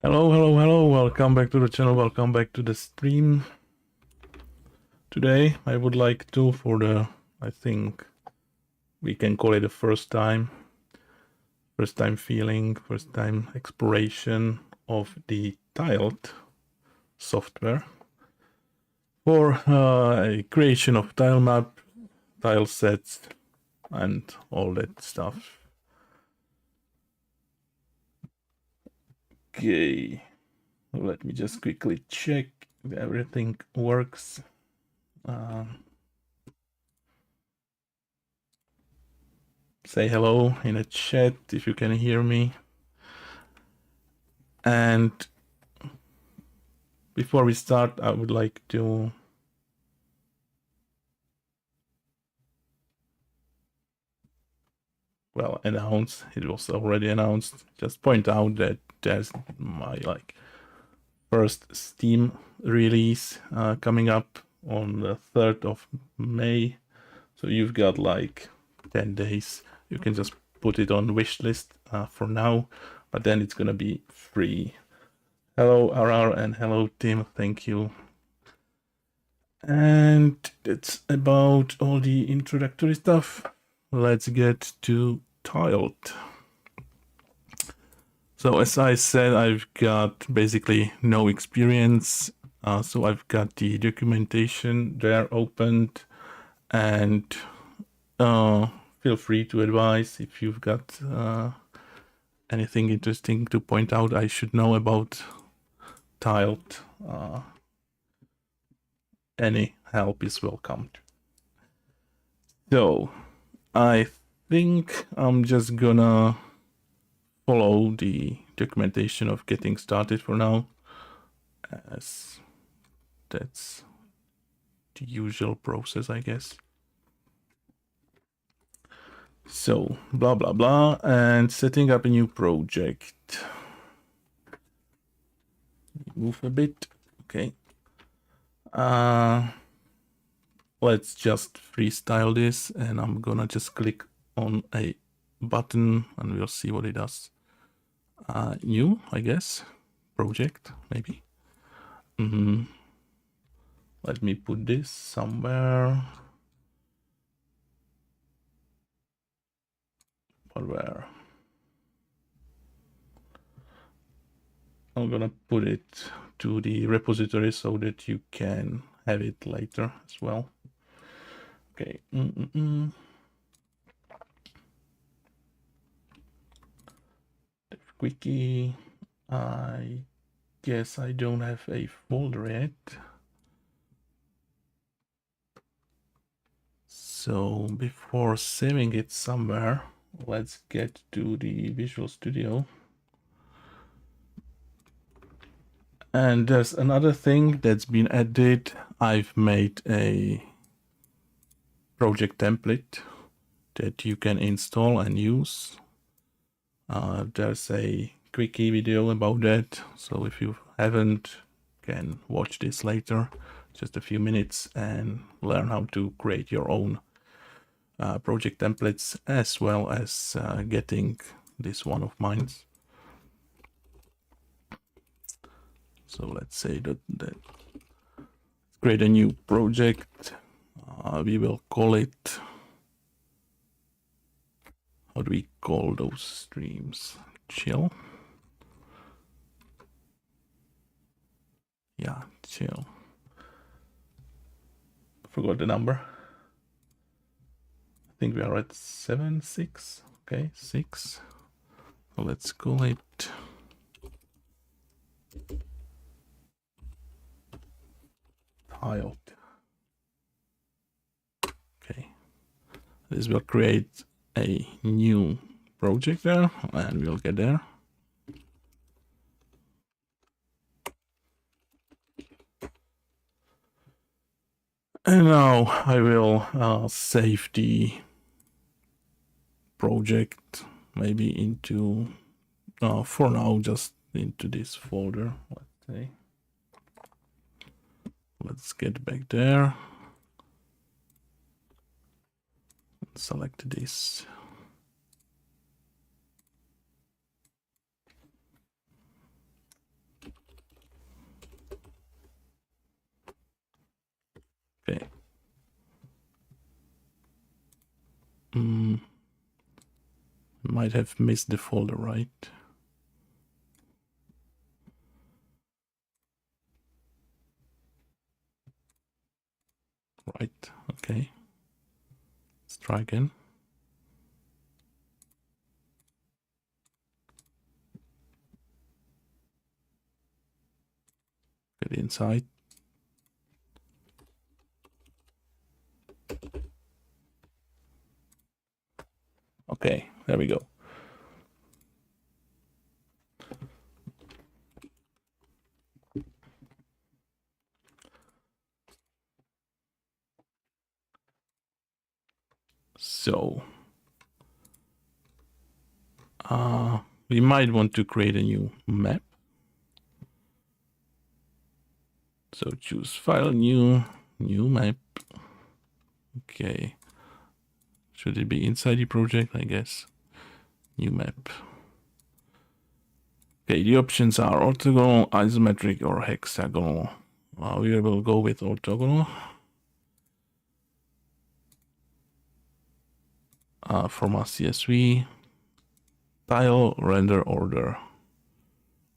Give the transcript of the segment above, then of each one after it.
Hello, hello, hello. Welcome back to the channel. Welcome back to the stream. Today, I would like to, for the, I think we can call it the first time feeling, first time exploration of the tiled software for a creation of tile map, tile sets, and all that stuff. Okay, let me just quickly check if everything works. Say hello in the chat if you can hear me. And before we start, I would like to announce, it was already announced, just point out that there's my first Steam release coming up on the 3rd of May. So you've got like 10 days. You can just put it on wish list for now, but then it's gonna be free. Hello RR and hello Tim, thank you. And that's about all the introductory stuff. Let's get to tiled. So as I said, I've got basically no experience. So I've got the documentation there opened, and feel free to advise if you've got anything interesting to point out I should know about tiled. Any help is welcomed. So I think I'm just gonna follow the documentation of getting started for now, as that's the usual process, I guess. So blah blah blah, and setting up a new project. Move a bit, okay. Let's just freestyle this, and I'm gonna just click on a button and we'll see what it does. New, I guess, project maybe. Let me put this somewhere. But where? I'm gonna put it to the repository so that you can have it later as well. Okay. Quickie. I guess I don't have a folder yet. So before saving it somewhere, let's get to the Visual Studio. And there's another thing that's been added. I've made a project template that you can install and use. There's a quickie video about that, so if you haven't, can watch this later, just a few minutes, and learn how to create your own project templates, as well as getting this one of mine. So let's say that create a new project. We will call it, how do we call those streams? Chill. Yeah, chill. Forgot the number. I think we are at 7.6. Okay, 6. So let's call it tiled. Okay, this will create a new project there, and we'll get there. And now I will save the project maybe into, for now, just into this folder, let's say. Let's get back there. Select this. Okay. Might have missed the folder, right? Right, okay. Let's try again. Get inside. Okay, there we go. So we might want to create a new map. So choose file, new map. Okay. Should it be inside the project? I guess. New map. Okay, the options are orthogonal, isometric, or hexagonal. We will go with orthogonal. Format CSV. Tile render order.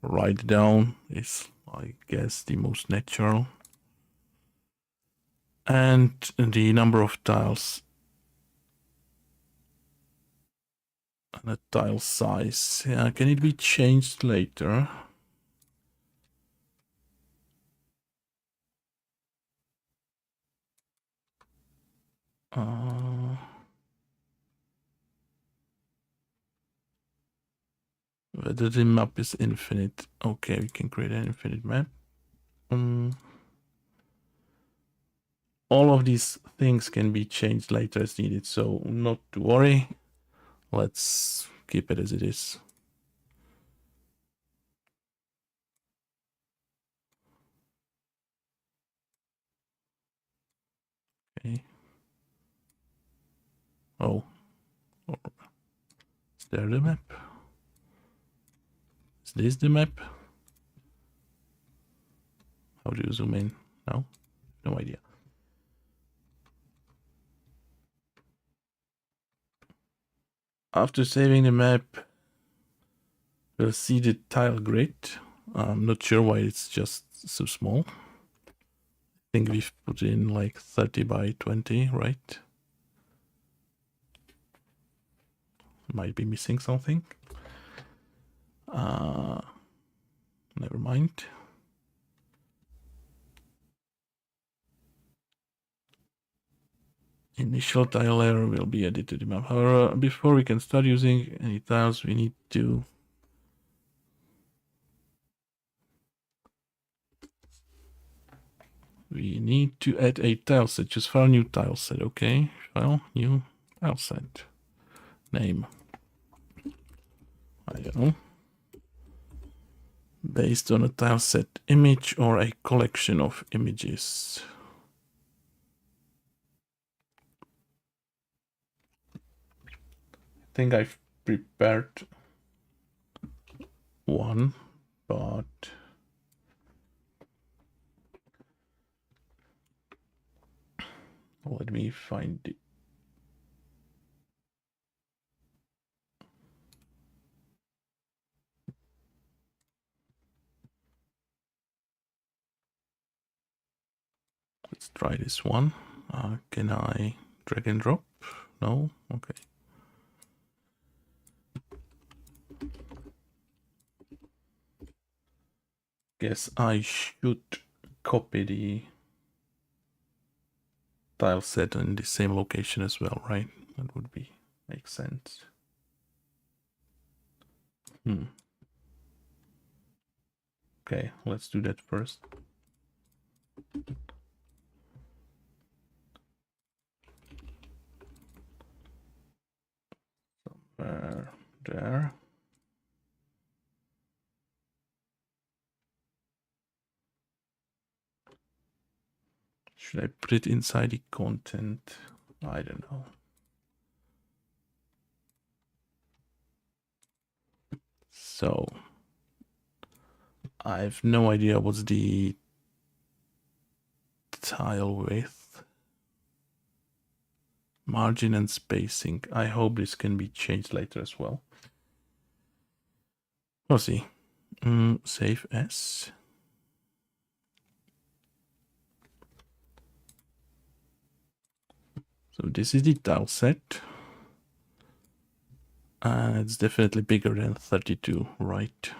Write down is, I guess, the most natural. And the number of tiles. And the tile size. Can it be changed later? Whether the map is infinite. Okay, we can create an infinite map. All of these things can be changed later as needed, so not to worry. Let's keep it as it is. Okay. Oh. Is there the map? Is this the map? How do you zoom in? No? No idea. After saving the map, we'll see the tile grid. I'm not sure why it's just so small. I think we've put in like 30 by 20, right? Might be missing something. Never mind. Initial tile layer will be added to the map. However, before we can start using any tiles, we need to add a tile set. Just file new tile set. Okay, file new tile set. Name, I don't know. Based on a tile set image or a collection of images. I think I've prepared one, but let me find it. Let's try this one. Can I drag and drop? No? Okay. Guess I should copy the tile set in the same location as well, right? That would make sense. Okay, let's do that first. Somewhere there. Should I put it inside the content? I don't know. So I have no idea what's the tile width. margin and spacing. I hope this can be changed later as well. We'll see. Save as. So this is the tile set. It's definitely bigger than 32, right?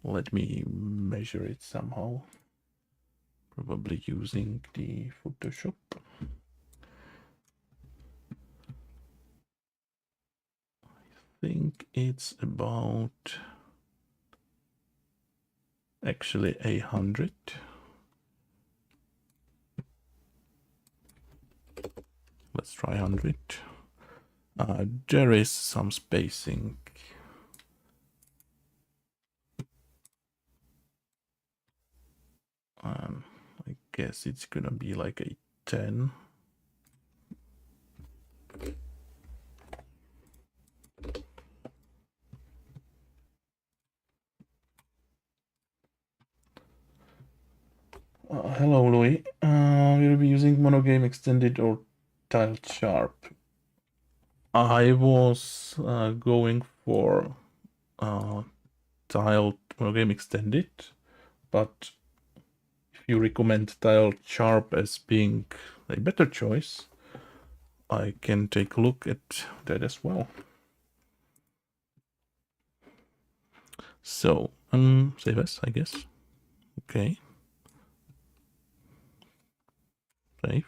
Let me measure it somehow. Probably using the Photoshop. I think it's about actually 100. Let's try 100. There is some spacing. I guess it's gonna be like a 10. Hello, Louis. We'll be using MonoGame Extended or TiledSharp. I was going for MonoGame Extended, but if you recommend TiledSharp as being a better choice, I can take a look at that as well. So, save as, I guess. Okay. Save.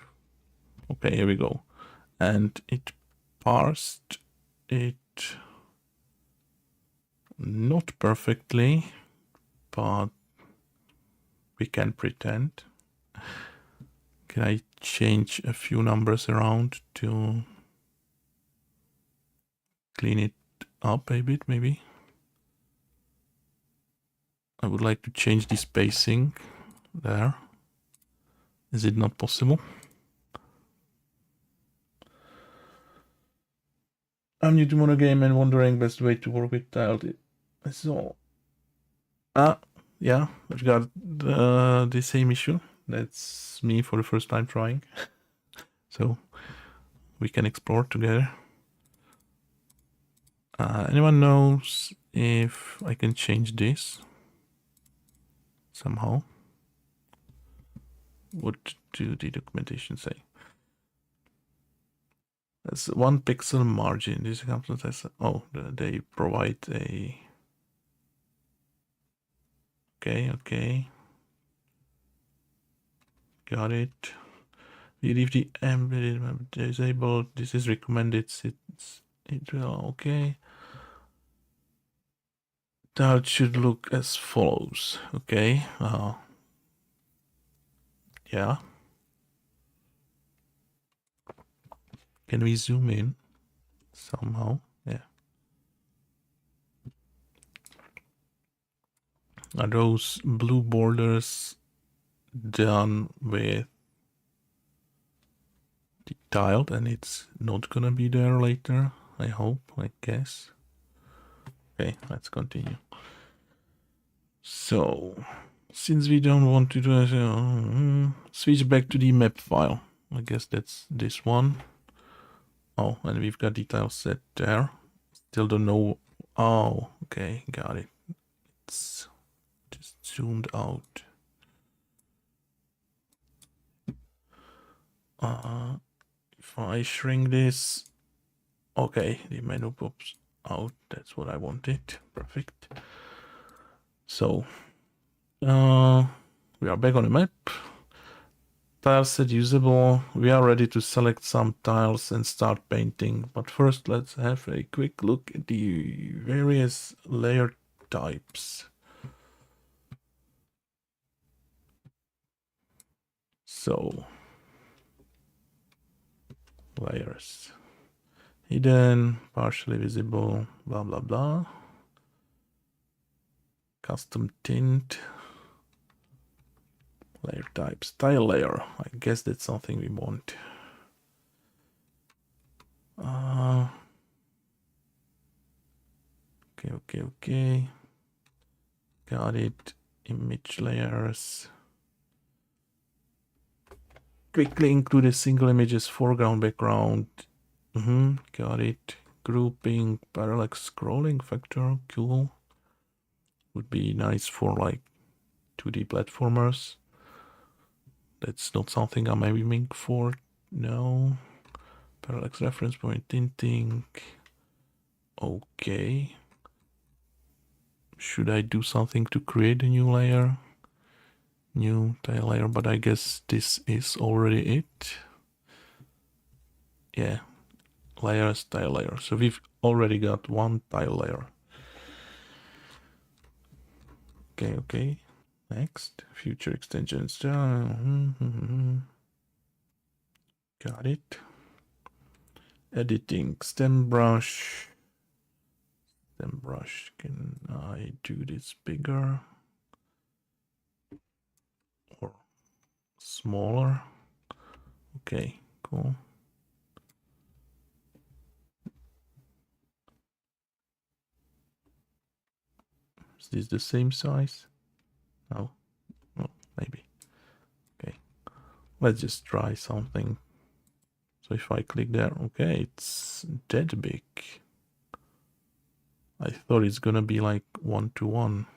Okay, here we go. And it parsed it not perfectly, but we can pretend. Can I change a few numbers around to clean it up a bit, maybe? I would like to change the spacing there. Is it not possible? I'm new to MonoGame and wondering best way to work with tiled. So, yeah, I've got the same issue. That's me for the first time trying. So we can explore together. Anyone knows if I can change this somehow? What do the documentation say? That's 1 pixel margin. This comes as they provide a. Okay. Got it. We leave the embedded disabled. This is recommended. It will okay. That should look as follows. Okay. Yeah. Can we zoom in somehow? Yeah. Are those blue borders done with the tiled and it's not gonna be there later? I hope, I guess. Okay, let's continue. So, since we don't want to do it, switch back to the map file. I guess that's this one. Oh, and we've got the tile set there. Still don't know. Oh, okay, got it. It's just zoomed out. If I shrink this, okay, the menu pops out. That's what I wanted. Perfect. So, we are back on the map. Tiles set usable. We are ready to select some tiles and start painting. But first, let's have a quick look at the various layer types. So, layers. Hidden, partially visible, blah, blah, blah. Custom tint. Layer types. Tile layer. I guess that's something we want. Okay. Got it. Image layers. quickly include a single images foreground, background. Got it. Grouping, parallax scrolling factor, cool. Would be nice for like 2D platformers. That's not something I'm aiming for. No. Parallax reference point tinting. Okay. Should I do something to create a new layer? New tile layer, but I guess this is already it. Yeah. Layers, tile layer. So we've already got one tile layer. Okay. Next. Future extensions. Got it. Editing. Stem brush. Stem brush. Can I do this bigger? Or smaller? Okay, cool. Is this the same size? No. Oh, maybe. Okay. Let's just try something. So if I click there, okay, it's that big. I thought it's gonna be like 1-to-1.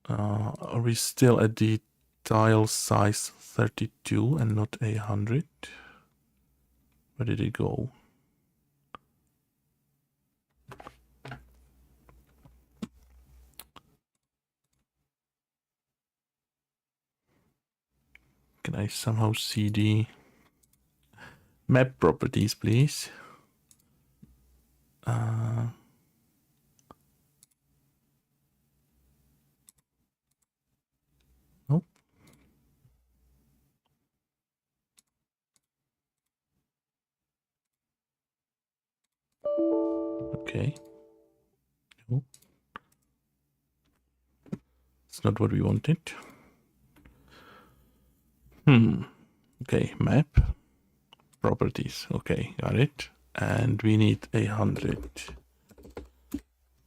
Are we still at the tile size 32 and not 100? Where did it go? Can I somehow see the map properties, please? Nope. Okay. Nope. It's not what we wanted. Okay, map. Properties. Okay, got it. And we need 100.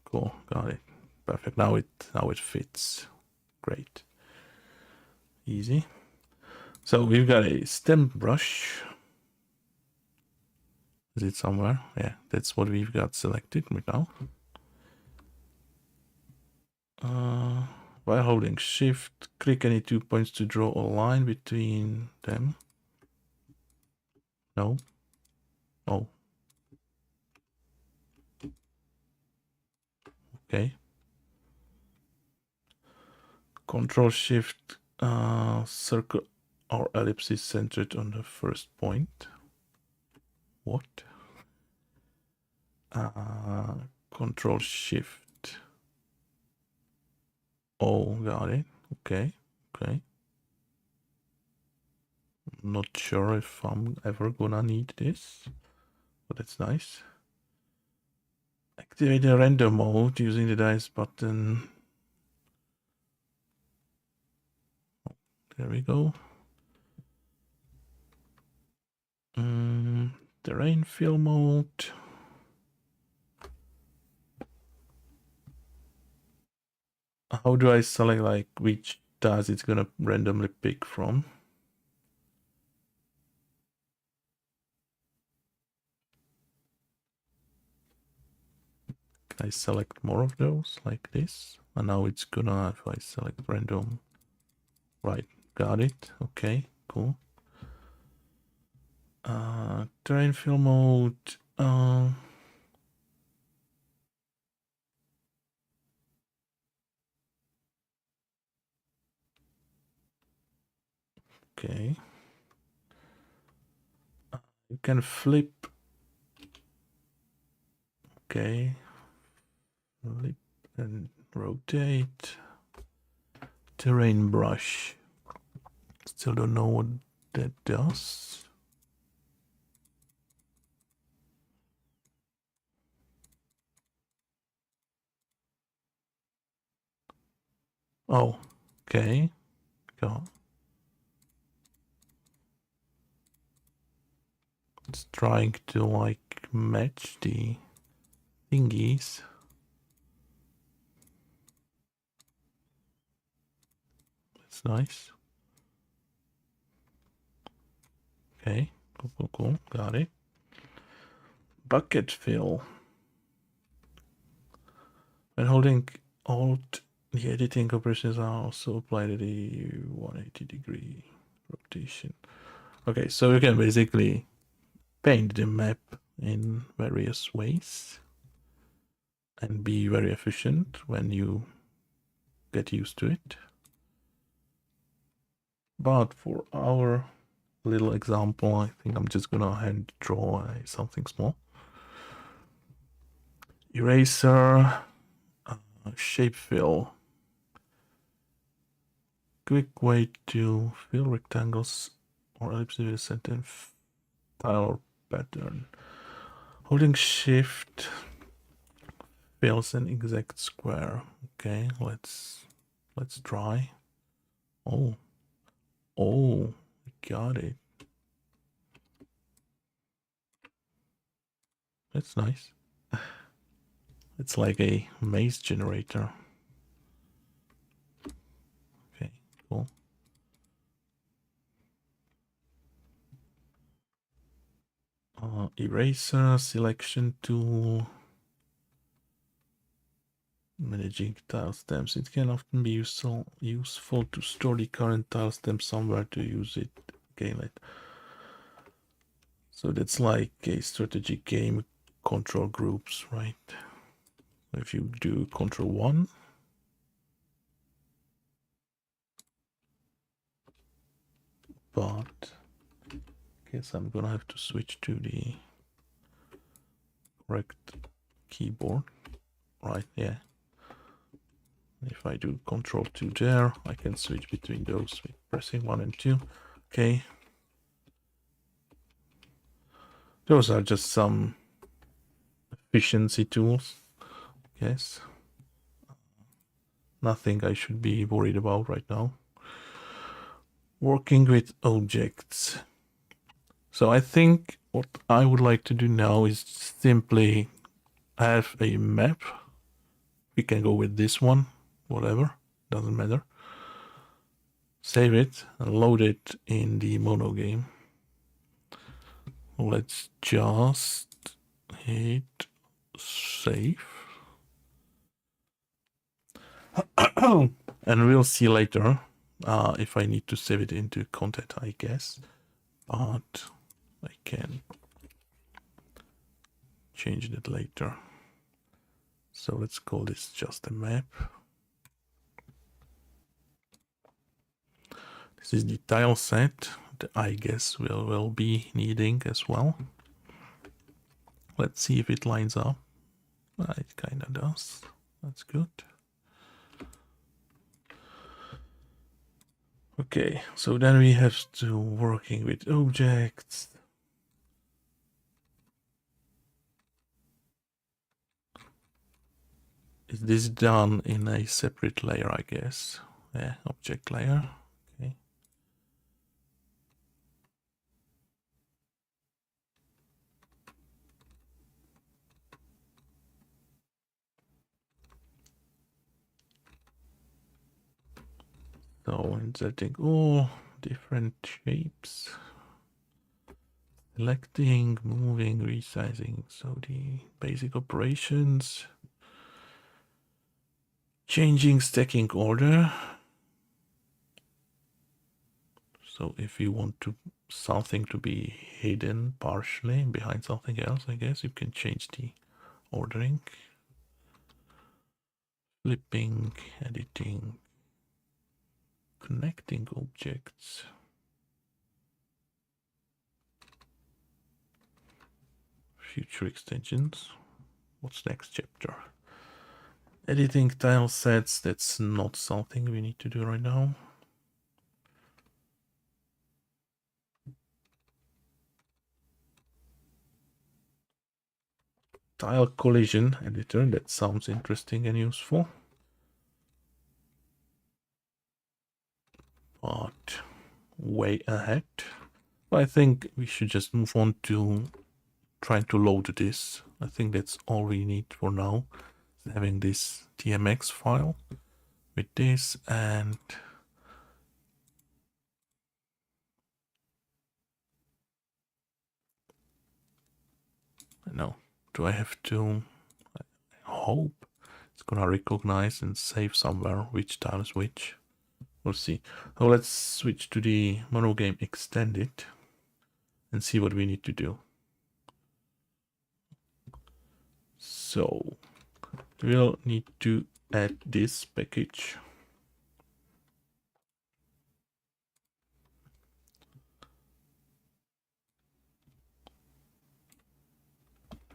Cool, got it. Perfect. Now it fits. Great. Easy. So we've got a stem brush. Is it somewhere? Yeah, that's what we've got selected right now. While holding shift, click any 2 points to draw a line between them. No. Oh. Okay. Control shift, circle or ellipsis centered on the first point. What? Control shift. Oh, got it. Okay. Not sure if I'm ever gonna need this, but it's nice. Activate the render mode using the dice button. There we go. Terrain fill mode. How do I select like which tiles it's gonna randomly pick from? Can I select more of those like this? And now it's gonna, if I select random, right, got it. Okay, cool. Terrain fill mode. Okay. You can flip. Okay. Flip and rotate. Terrain brush. Still don't know what that does. Oh, okay. Go. It's trying to like match the thingies. That's nice. Okay, cool. Got it. Bucket fill. When holding Alt, the editing operations are also applied at a 180-degree rotation. Okay, so you can basically paint the map in various ways and be very efficient when you get used to it. But for our little example, I think I'm just gonna hand draw something small. Eraser, shape fill. Quick way to fill rectangles or ellipses with a certain tile or pattern. Holding shift fills an exact square. Okay, let's try. Oh, got it. That's nice. It's like a maze generator. Okay, cool. Eraser selection tool. Managing tile stems. It can often be useful to store the current tile stem somewhere to use it. Okay, so that's like a strategic game control groups, right? If you do control 1, but I guess I'm gonna have to switch to the correct keyboard, right? Yeah. If I do control 2 there, I can switch between those with pressing 1 and 2. Okay. Those are just some efficiency tools. Yes. Nothing I should be worried about right now. Working with objects. So I think what I would like to do now is simply have a map. We can go with this one, whatever, doesn't matter. Save it and load it in the MonoGame. Let's just hit save. And we'll see later if I need to save it into content, I guess. But I can change that later. So let's call this just a map. This is the tile set that I guess we'll be needing as well. Let's see if it lines up. It kind of does. That's good. Okay, so then we have to working with objects. Is this done in a separate layer, I guess? Yeah, object layer. Okay. So inserting all different shapes. Selecting, moving, resizing. So the basic operations. Changing stacking order. So if you want something to be hidden partially behind something else, I guess you can change the ordering. Flipping, editing, connecting objects. Future extensions. What's next chapter? Editing tile sets. That's not something we need to do right now. Tile collision editor. That sounds interesting and useful. But way ahead. I think we should just move on to trying to load this. I think that's all we need for now. Having this TMX file with this and do I have to? I hope it's gonna recognize and save somewhere which tile is which. We'll see. So let's switch to the MonoGame Extended and see what we need to do. So we'll need to add this package.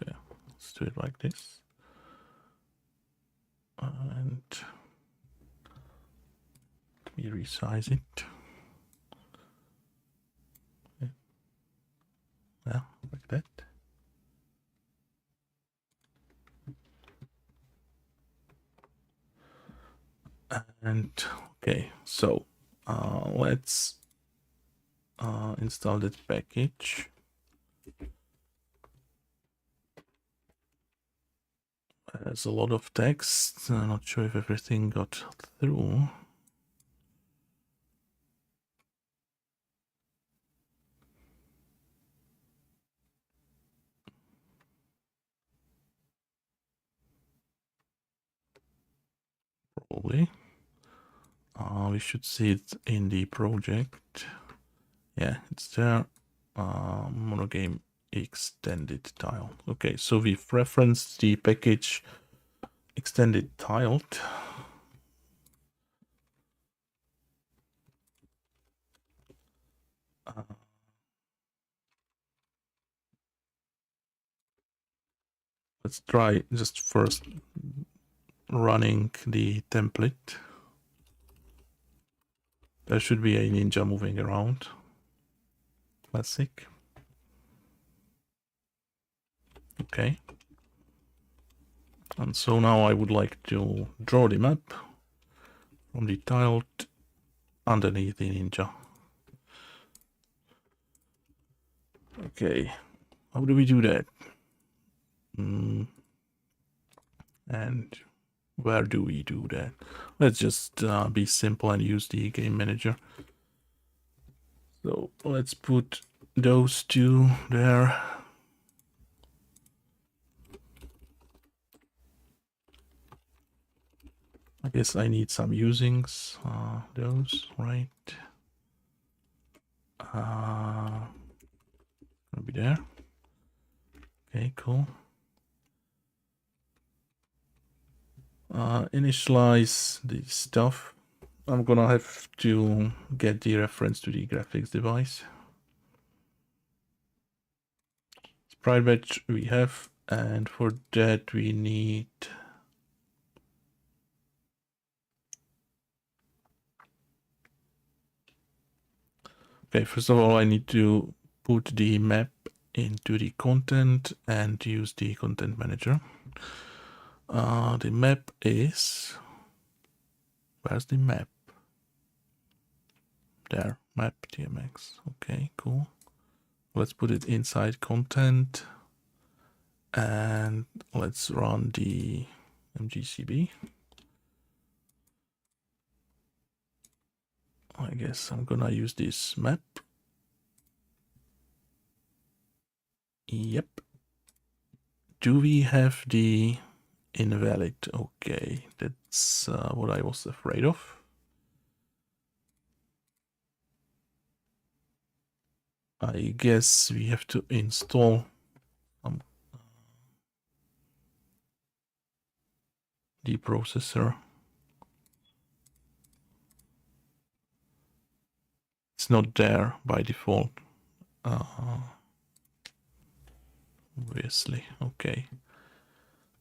Yeah, let's do it like this. And we resize it. Yeah, like that. And okay, so let's install that package. There's a lot of text. I'm not sure if everything got through. Probably. We should see it in the project. Yeah, it's there. MonoGame extended tile. Okay, so we've referenced the package extended tiled. Let's try just first running the template. There should be a ninja moving around. Classic. Okay. And so now I would like to draw the map from the tiled underneath the ninja. Okay. How do we do that? And where do we do that? Let's just be simple and use the game manager. So let's put those two there. I guess I need some usings. Those, right? Gonna be there. Okay, cool. Initialize the stuff. I'm gonna have to get the reference to the graphics device. Sprite batch we have, and for that we need okay, first of all I need to put the map into the content and use the content manager. The map is, where's the map? There, map TMX. Okay, cool. Let's put it inside content and let's run the MGCB. I guess I'm gonna use this map. Yep. Do we have the invalid? Okay, that's what I was afraid of. I guess we have to install the processor. It's not there by default. Obviously, okay.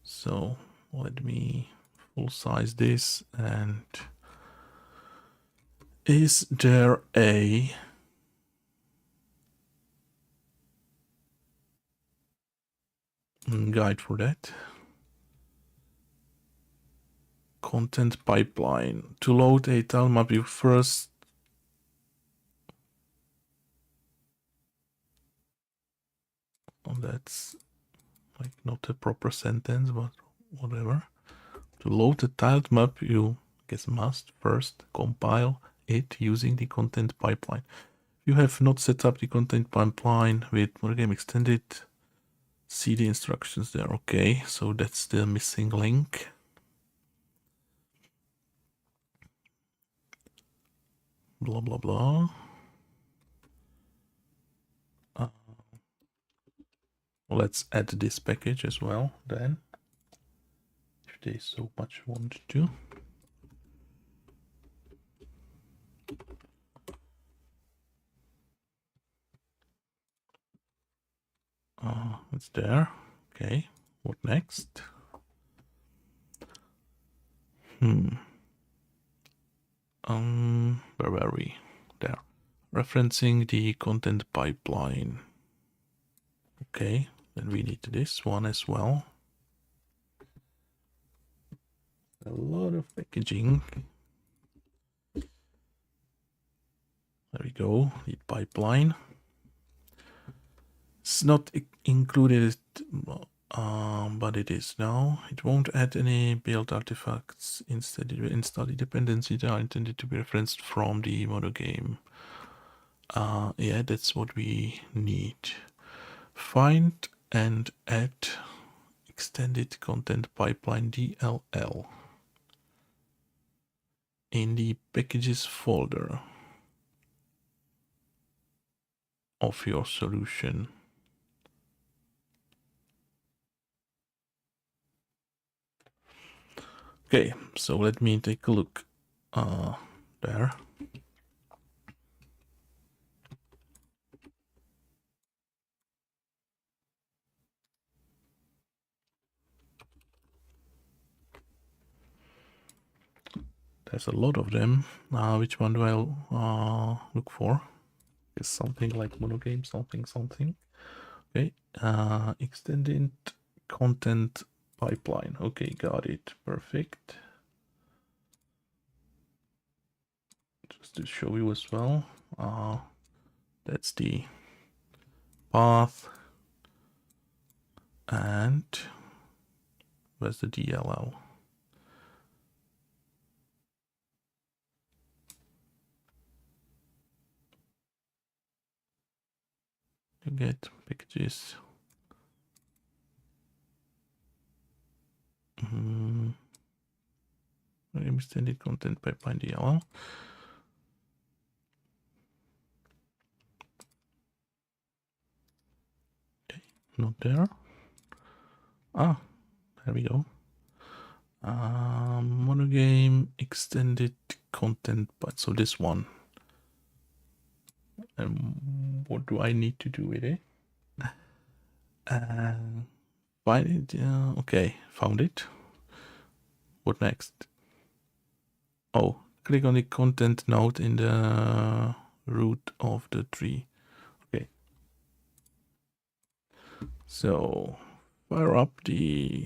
So let me full size this. And is there a guide for that? Content pipeline. To load a tile map, you first that's like not a proper sentence, but whatever. To load the tiled map, you must first compile it using the content pipeline. If you have not set up the content pipeline with MonoGame Extended, see the instructions there. Okay, so that's the missing link. Blah, blah, blah. Let's add this package as well then, if they so much want to. It's there. Okay, what next? Where were we? There. Referencing the content pipeline. Okay, then we need this one as well. A lot of packaging. There we go, the pipeline. It's not included, but it is now. It won't add any build artifacts. Instead, it will install the dependencies that are intended to be referenced from the MonoGame. Yeah, that's what we need. Find and add extended content pipeline DLL in the packages folder of your solution. Okay, so let me take a look there. There's a lot of them. Which one do I look for? It's something like MonoGame, something. Okay, extended content pipeline. Okay, got it. Perfect. Just to show you as well, that's the path, and where's the DLL? You get packages. Extended content pipeline DLL. Okay, not there. Ah, there we go. MonoGame extended content, but so this one. And what do I need to do with it? Find it. Okay, found it. What next? Oh, click on the content node in the root of the tree. Okay. So fire up this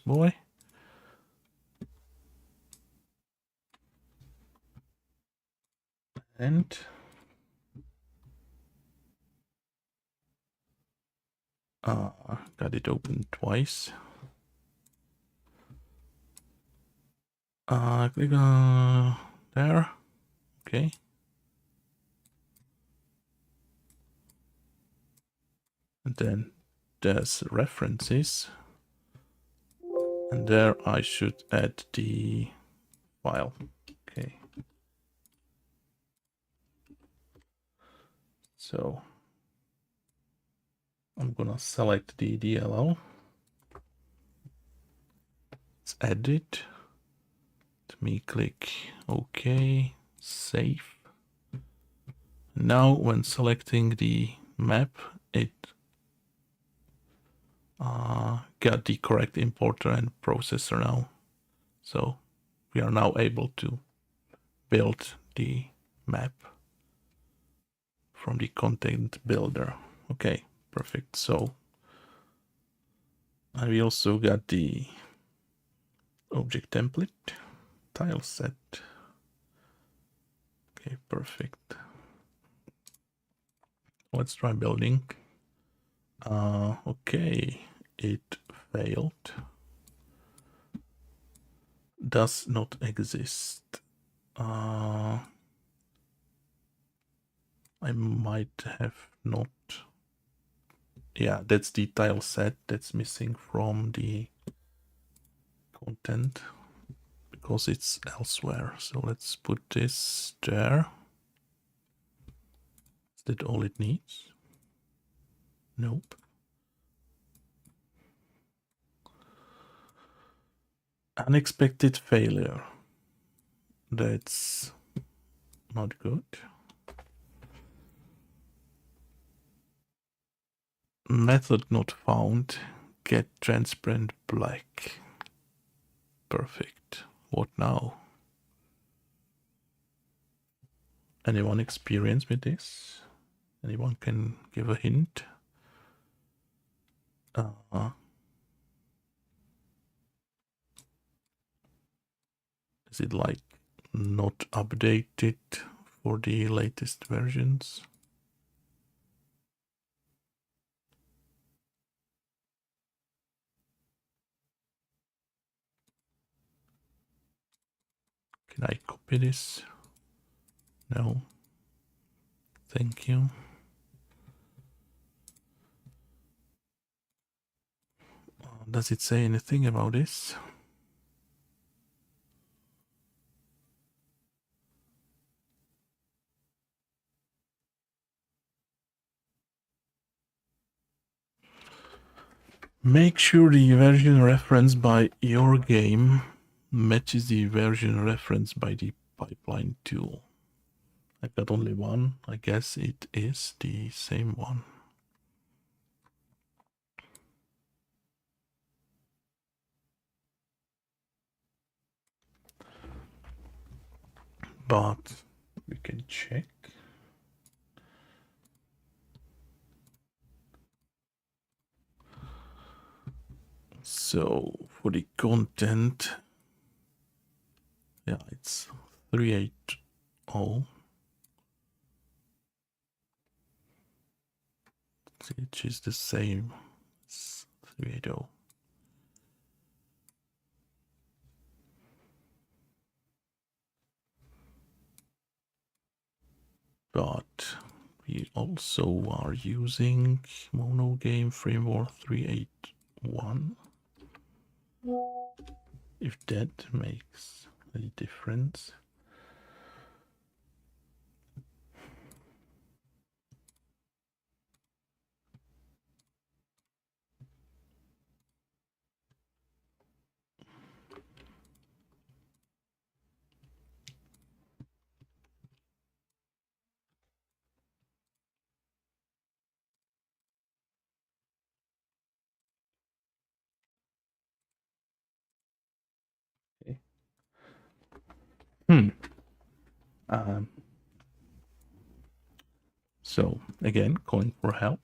boy. And got it open twice. Click on there. Okay. And then there's references. And there I should add the file. Okay. So I'm gonna select the DLL. Let's add it. Let me click OK, save. Now when selecting the map, it got the correct importer and processor now. So we are now able to build the map from the content builder. Okay, perfect. So, and we also got the object template, tileset. Okay, perfect. Let's try building. Okay, it failed. Does not exist. I might have not Yeah, that's the tile set that's missing from the content because it's elsewhere. So let's put this there. Is that all it needs? Nope. Unexpected failure. That's not good. Method not found. Get transparent black. Perfect. What now? Anyone experienced with this? Anyone can give a hint? Is it like not updated for the latest versions? Can I copy this? No. Thank you. Does it say anything about this? Make sure the version reference by your game matches the version reference by the pipeline tool. I've got only one. I guess it is the same one. But we can check. So for the content, yeah, it's 380, which is the same as 380. But we also are using MonoGame Framework 381. If that makes any difference. Okay. So again, calling for help.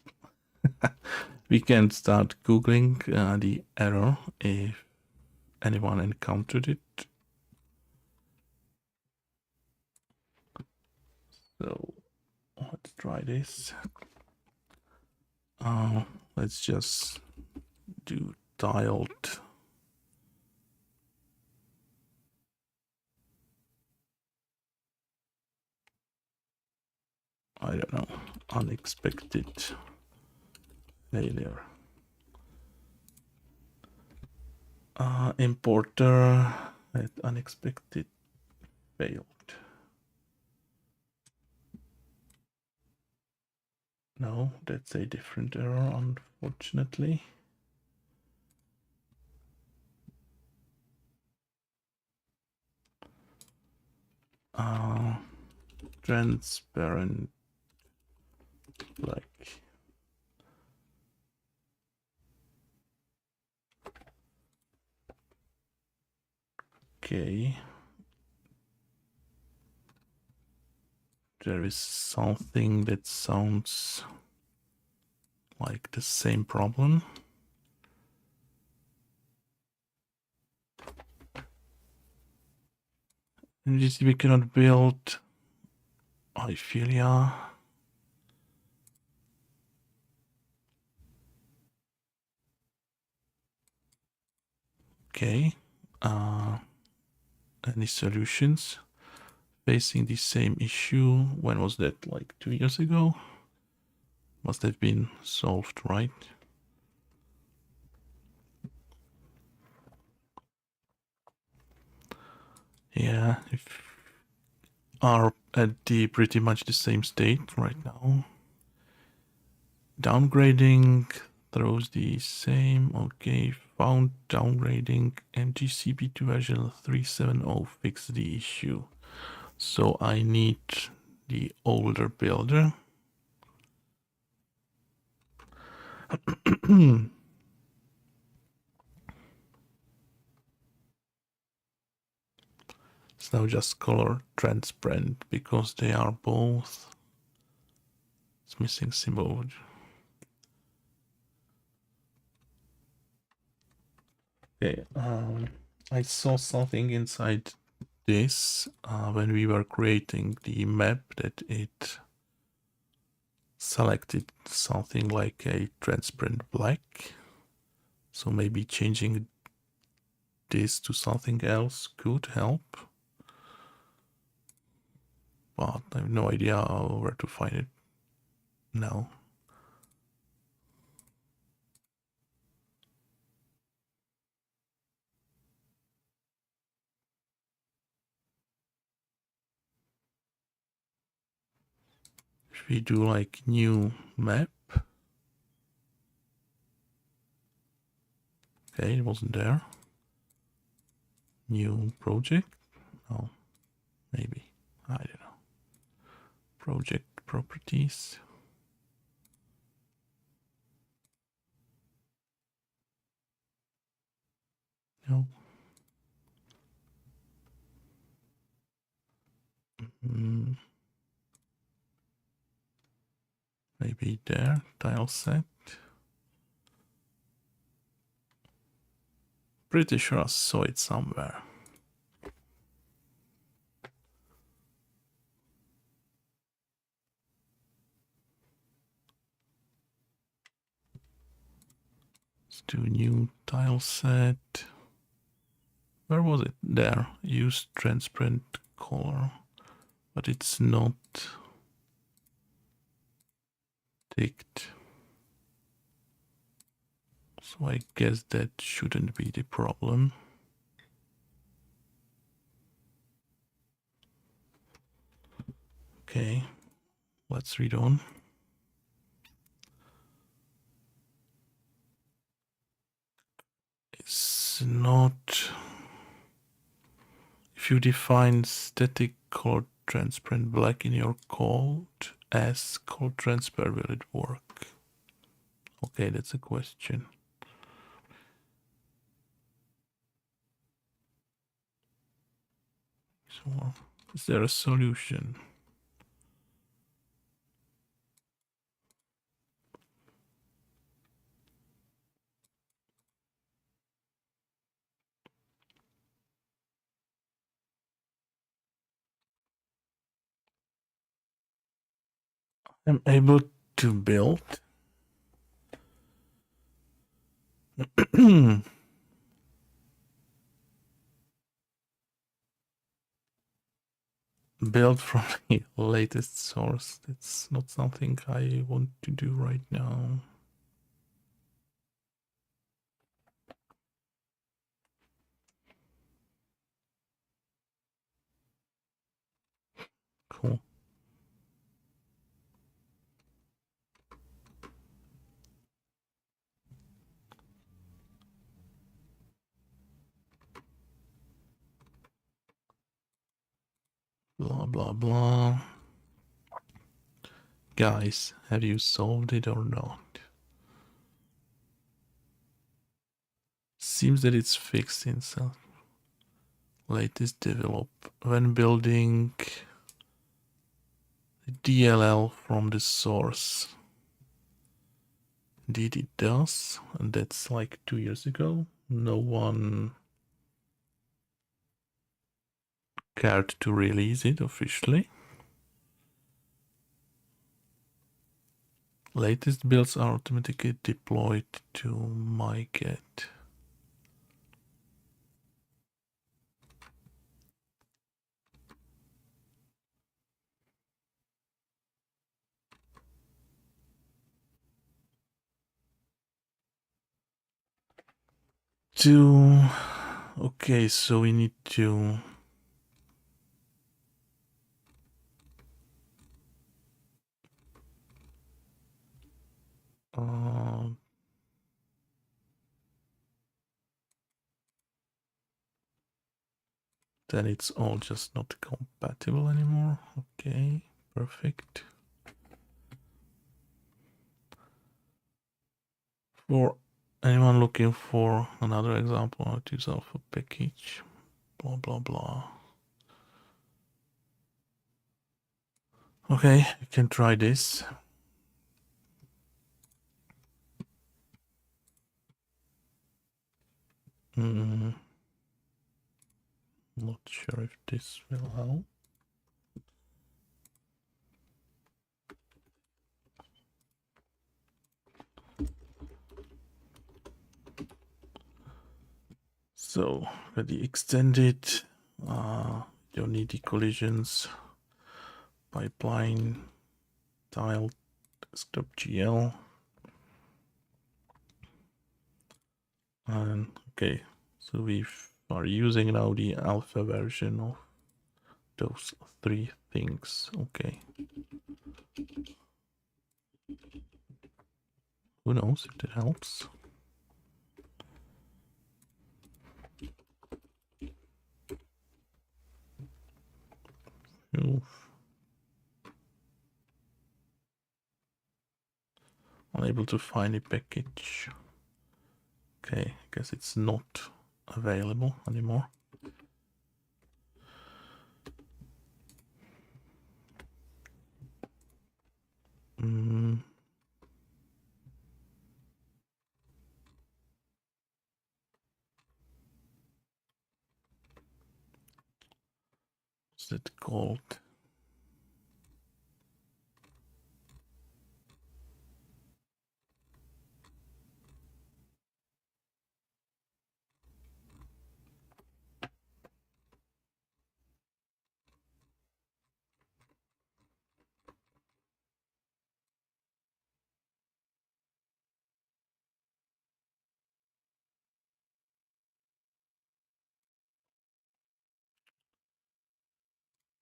We can start Googling the error if anyone encountered it. So let's try this. Let's just do tiled. I don't know, unexpected failure. Importer at unexpected failed. No, that's a different error, unfortunately. Transparent black. Okay. There is something that sounds like the same problem. And you see, we cannot build Ophelia. Okay. Any solutions facing the same issue? When was that? Like 2 years ago? Must have been solved, right? Yeah, if are at the pretty much the same state right now. Downgrading throws the same. Okay, found downgrading MGCP to version 3.7.0 fix the issue. So I need the older builder. It's now just color transparent because they are both. It's missing symbol. Okay, I saw something inside this when we were creating the map that it selected something like a transparent black. So maybe changing this to something else could help. But I have no idea where to find it now. If we do like new map. Okay, it wasn't there. New project. Oh, maybe. I don't know. Project properties. No. Maybe there. Tileset. Pretty sure I saw it somewhere. Let's do new tileset. Where was it? There. Use transparent color. But it's not ticked. So I guess that shouldn't be the problem. Okay, let's read on. It's not. If you define static color transparent black in your code as color transparent, will it work? Okay, that's a question. So, is there a solution? I'm able to build. Build from the latest source. That's not something I want to do right now. Cool. Blah, blah, blah. Guys, have you solved it or not? Seems that it's fixed in some latest develop. When building the DLL from the source. Indeed it does, and that's like 2 years ago. No one cared to release it officially. Latest builds are automatically deployed to MyGet. to, okay, so we need to then it's all just not compatible anymore. Okay, perfect. For anyone looking for another example, how to use alpha package, blah blah blah. Okay, you can try this. Not sure if this will help. So for the extended, don't need the collisions, pipeline, tile, desktop GL, and okay, so we are using now the alpha version of those three things. Okay. Who knows if that helps? Oof. Unable to find a package. Okay, I guess it's not available anymore. What's it called?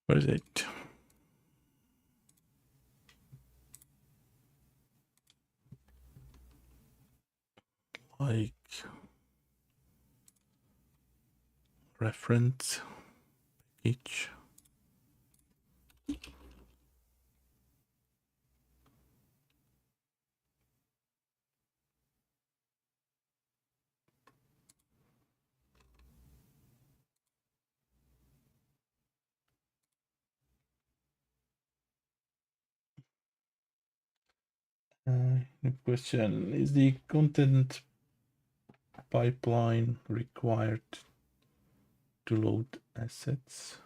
Where is it? Like reference each. The question is: the content pipeline required to load assets?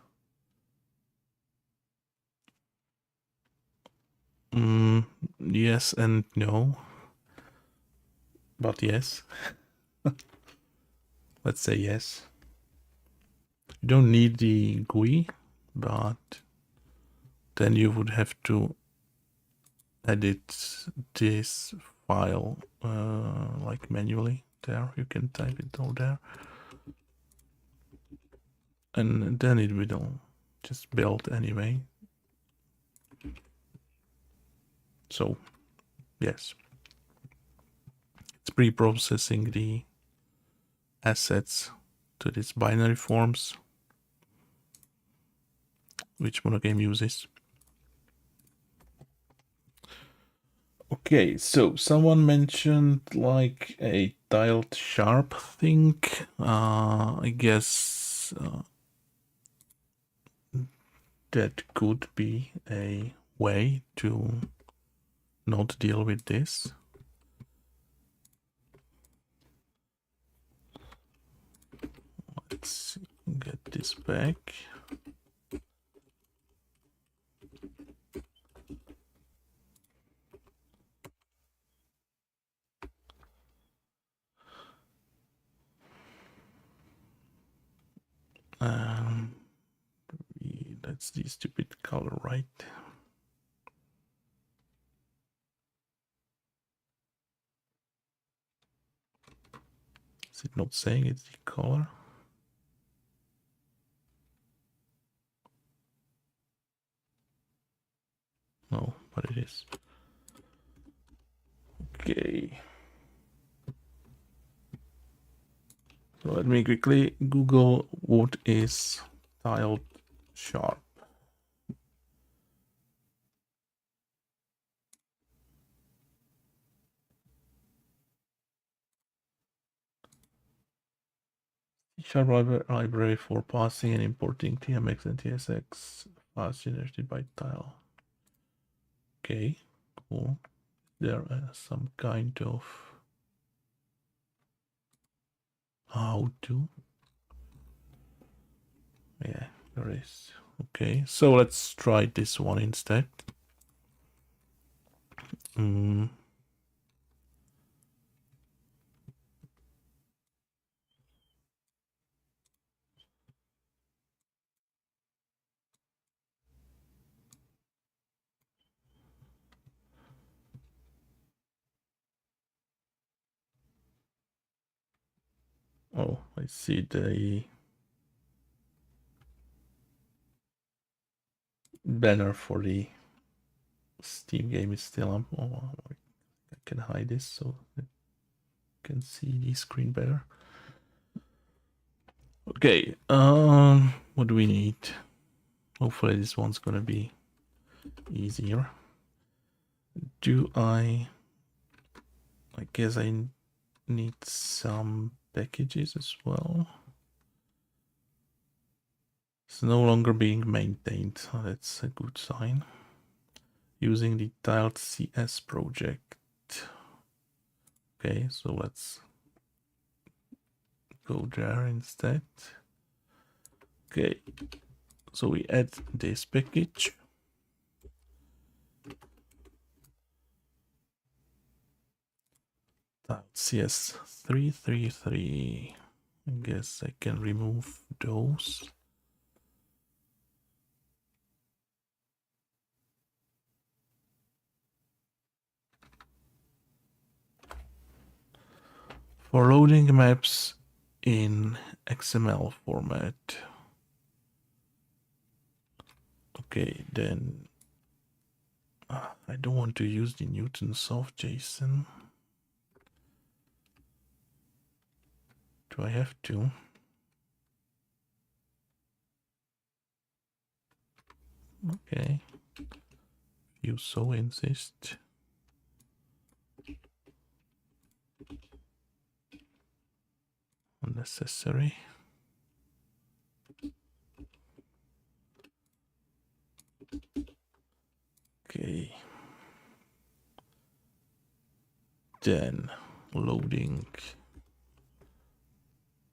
Yes and no, but yes. Let's say yes. You don't need the GUI, but then you would have to edit this file like manually. There, you can type it all there, and then it will just build anyway. So yes, it's pre-processing the assets to these binary forms, which MonoGame uses. Okay, so someone mentioned like a TiledSharp thing. I guess that could be a way to not deal with this. Let's get this back. That's the stupid color, right? Is it not saying it's the color? No, but it is. Okay. So let me quickly Google what is TiledSharp. Sharp library for passing and importing TMX and TSX files generated by tile. Okay, cool. There is some kind of how to. Yeah, there is. Okay, so let's try this one instead. Oh, I see the banner for the Steam game is still up. Oh, I can hide this so I can see the screen better. Okay, what do we need? Hopefully this one's gonna be easier. I guess I need some packages as well. It's no longer being maintained. So that's a good sign. Using the tileset project. Okay, so let's go there instead. Okay, so we add this package. CS333. I guess I can remove those. For loading maps in XML format. Okay, then I don't want to use the Newtons of JSON. Do I have to? Okay. You so insist. Unnecessary. Okay. Then loading.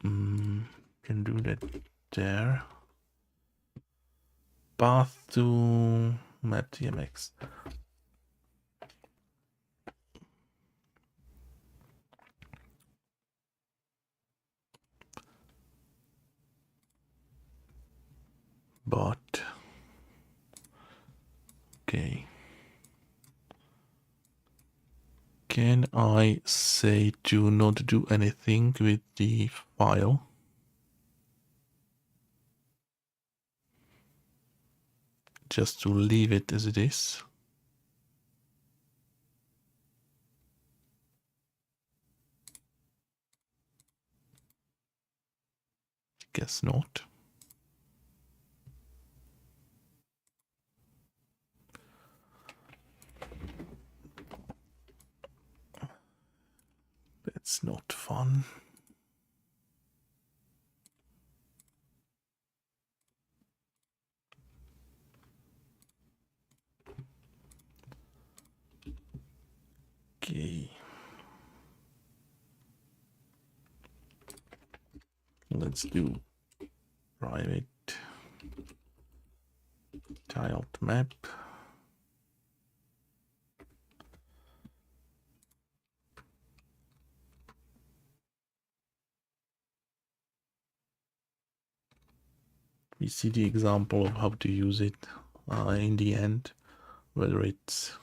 Can do that there. Path to map TMX. But okay. Can I say to not do anything with the file? Just to leave it as it is? Guess not. That's not fun. Okay. Let's do private tiled map. We see the example of how to use it in the end, whether it's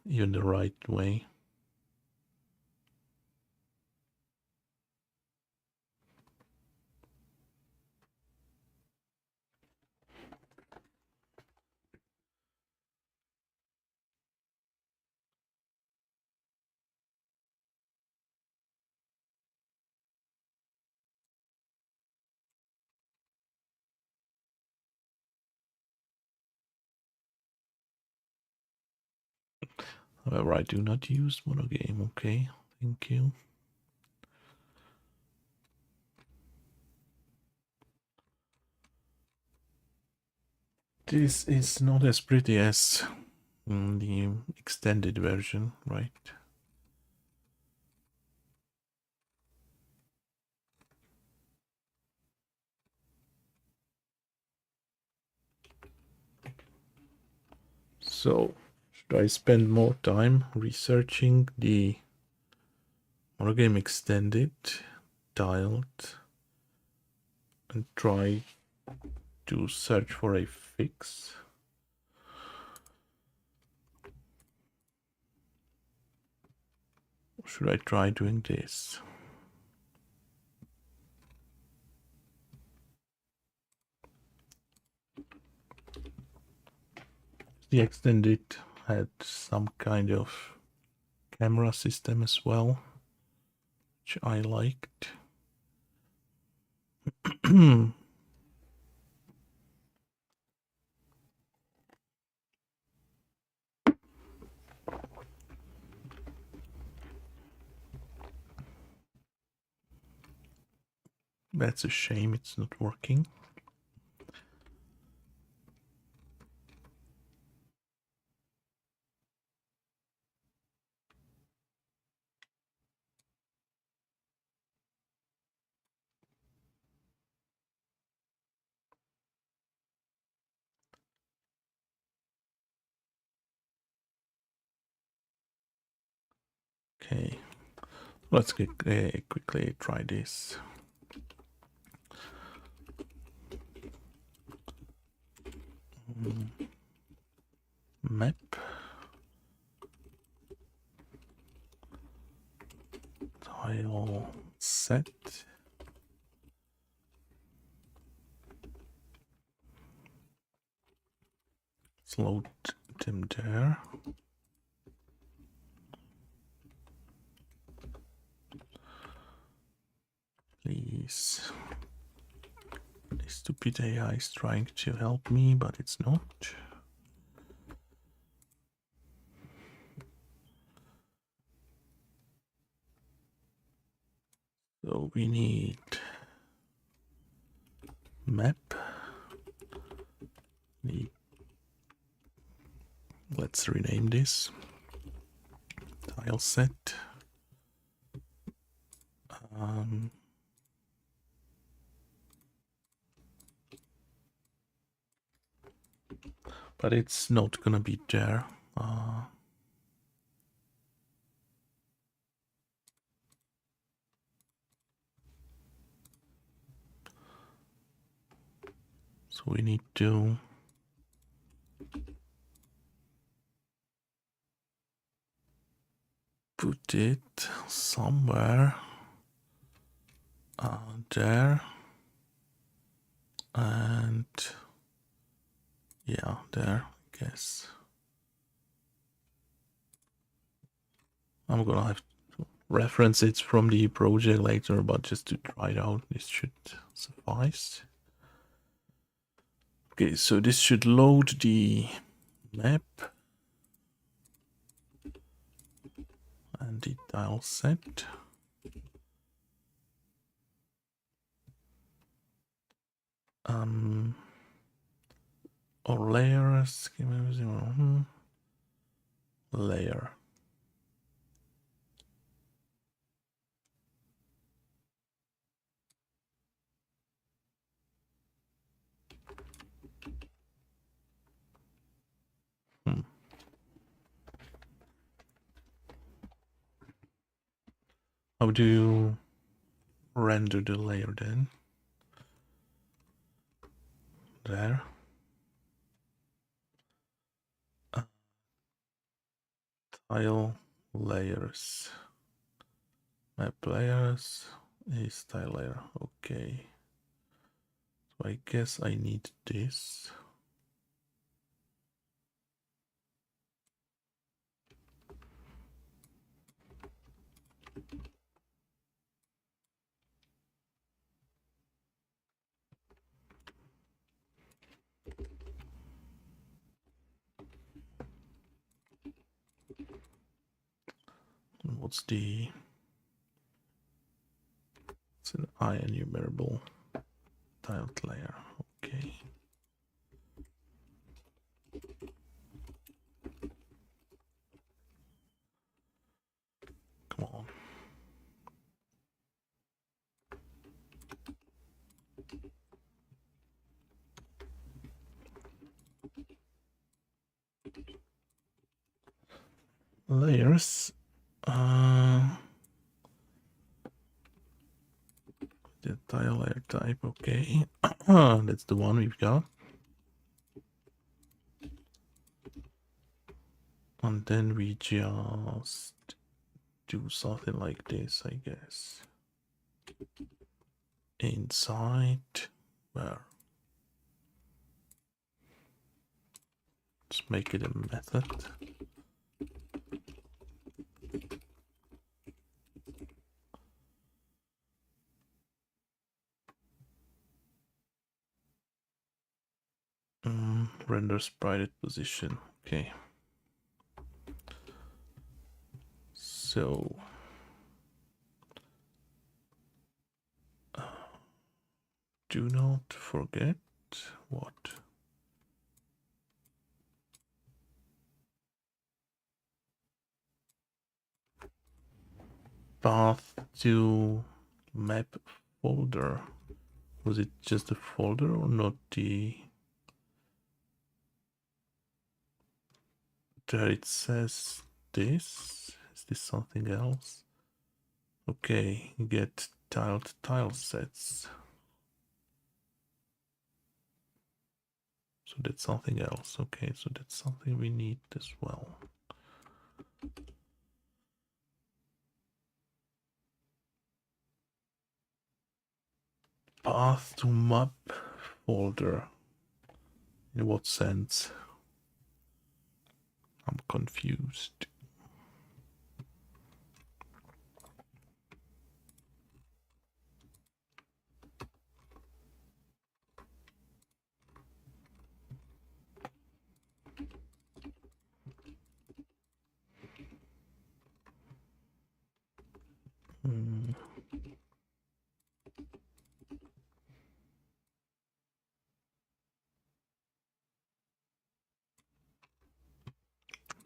even the right way. However, I do not use MonoGame. Okay, thank you. This is not as pretty as the extended version, right? So, should I spend more time researching the MonoGame extended, tiled, and try to search for a fix? Or should I try doing this? The extended had some kind of camera system as well, which I liked. That's a shame it's not working. Okay, let's quickly try this. Map. Tile set. Let's load them there. Please. This stupid AI is trying to help me, but it's not. So we need map. Let's rename this tile set. But it's not gonna be there. So we need to put it somewhere there, and yeah, there, I guess. I'm gonna have to reference it from the project later, but just to try it out, this should suffice. Okay, so this should load the map and the tile set. Or layers, layer. How do you render the layer then? There. Tile layers. Map layers is tile layer. Okay. So I guess I need this. what's the... It's an enumerable tiled layer. Okay. Come on. Layers. The tile layer type. Okay. That's the one we've got. And then we just do something like this, I guess. Inside, where? Let's make it a method. Render sprite position. Okay. So do not forget what? Path to map folder. Was it just a folder or not the... There it says this. Is this something else? Okay, get tiled tile sets. So that's something else. Okay, so that's something we need as well. Path to map folder. In what sense? I'm confused.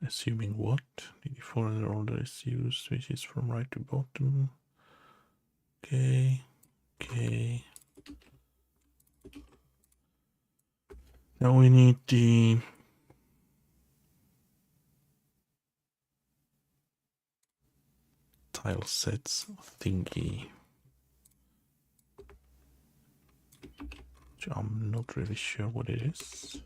Assuming what? The default order is used, which is from right to bottom. Okay, okay. Now we need the tile sets thingy. Which I'm not really sure what it is.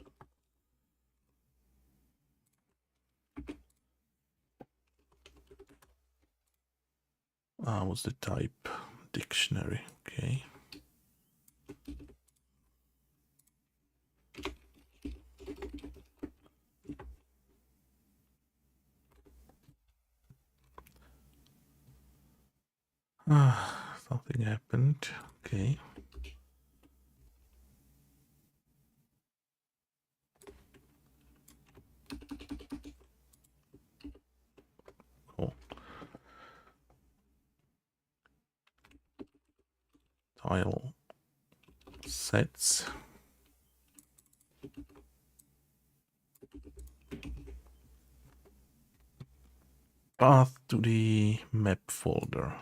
What's the type? Dictionary, okay. Something happened, okay. Cool. Tile sets. Path to the map folder.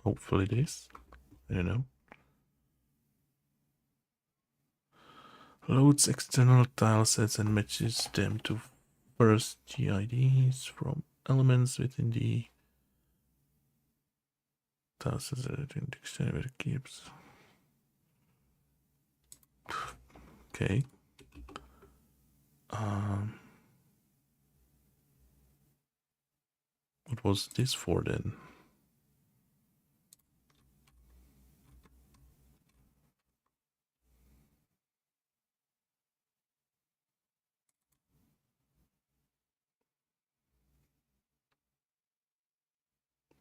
Hopefully this. I don't know. Loads external tile sets and matches them to first GIDs from elements within the tile sets in dictionary where it keeps. Okay. What was this for then?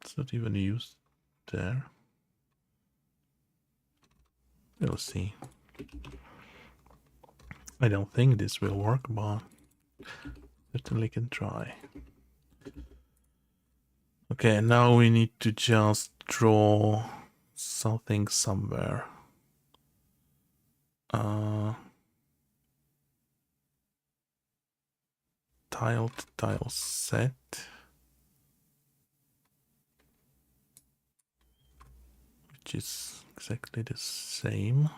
It's not even used there. We'll see. I don't think this will work, but certainly can try. Okay, and now we need to just draw something somewhere. Tile set. Which is exactly the same.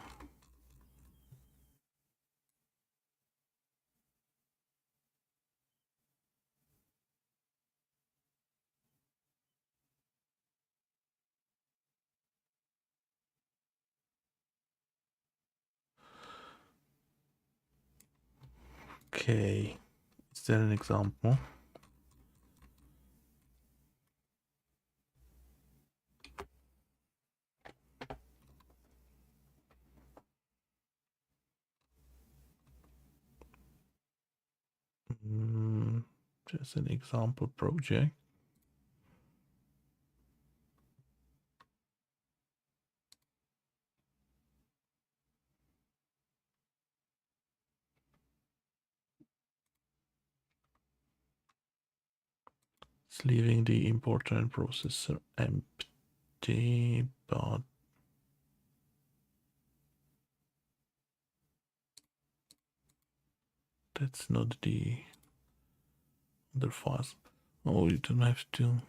Okay, is there an example? Just an example project. It's leaving the importer and processor empty, but that's not the other files. Oh, you don't have to.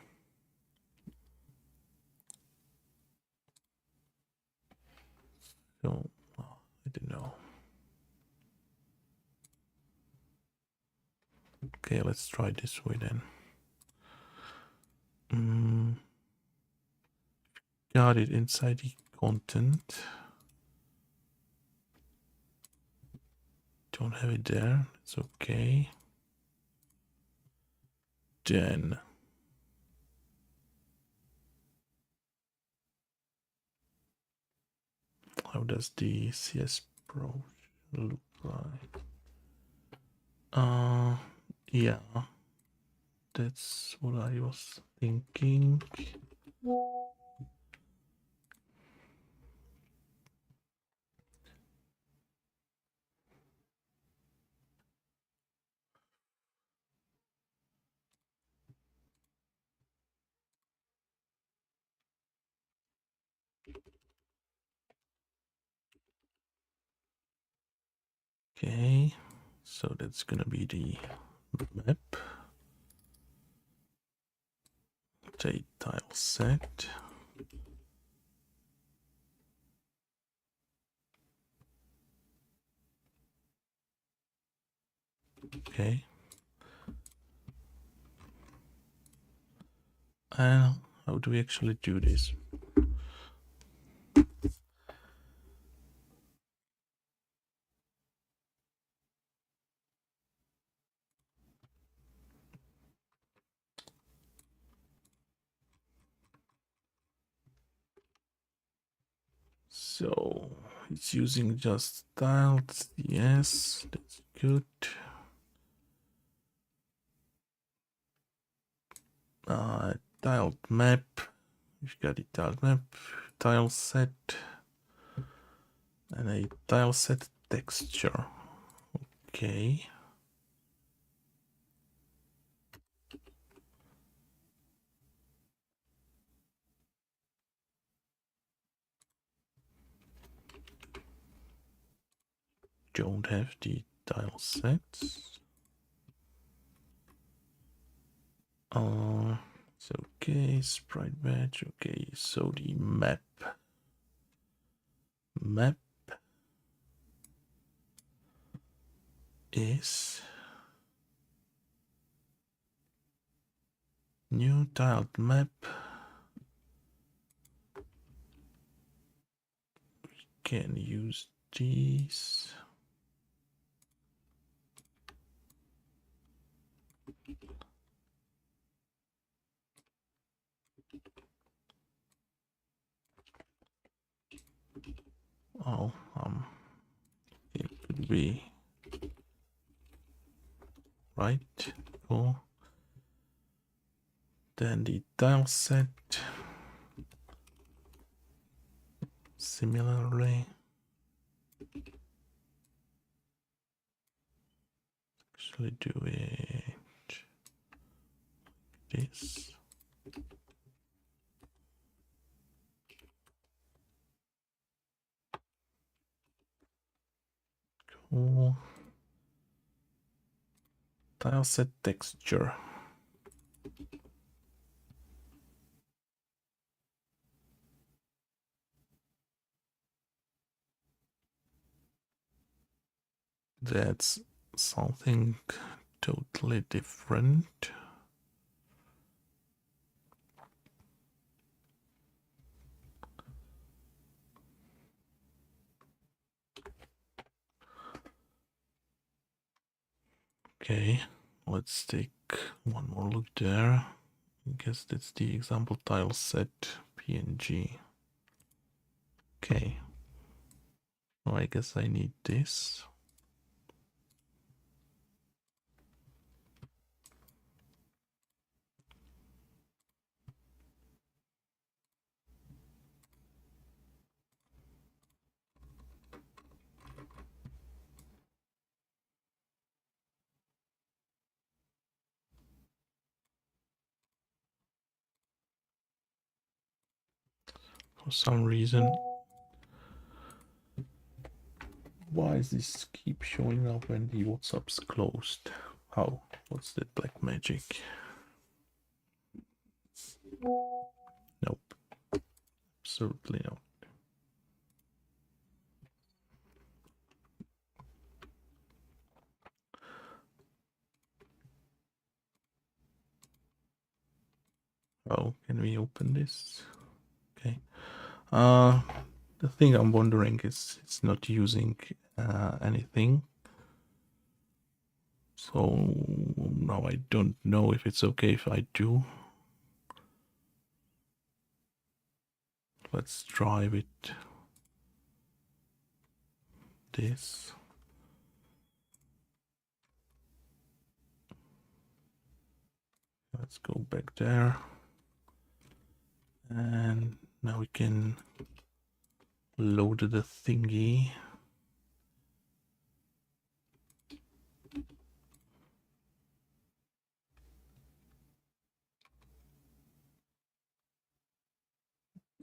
So, I don't know. Okay, let's try this way then. Got it inside the content. Don't have it there. It's okay. Then how does the CS Pro look like? Yeah, that's what I was thinking. Okay, so that's gonna be the map. Take tile set. Okay. And how do we actually do this? So it's using just tiles. Yes, that's good. Tiled map. We've got a tiled map, tile set, and a tile set texture. Okay. Don't have the tile sets. It's okay. Sprite batch. Okay, so the map is new tiled map. We can use these. Oh, it could be right. Cool. Then the tile set. Similarly. actually do it this. Cool. Tileset texture. That's something totally different. Okay, let's take one more look there. I guess that's the example tileset PNG. Okay. Well, I guess I need this. For some reason, why is this keep showing up when the WhatsApp's closed? How? What's that black magic? Nope. Absolutely not. Oh, can we open this? Okay. The thing I'm wondering is it's not using anything. So now I don't know if it's okay if I do. Let's try with this. Let's go back there. And now we can load the thingy.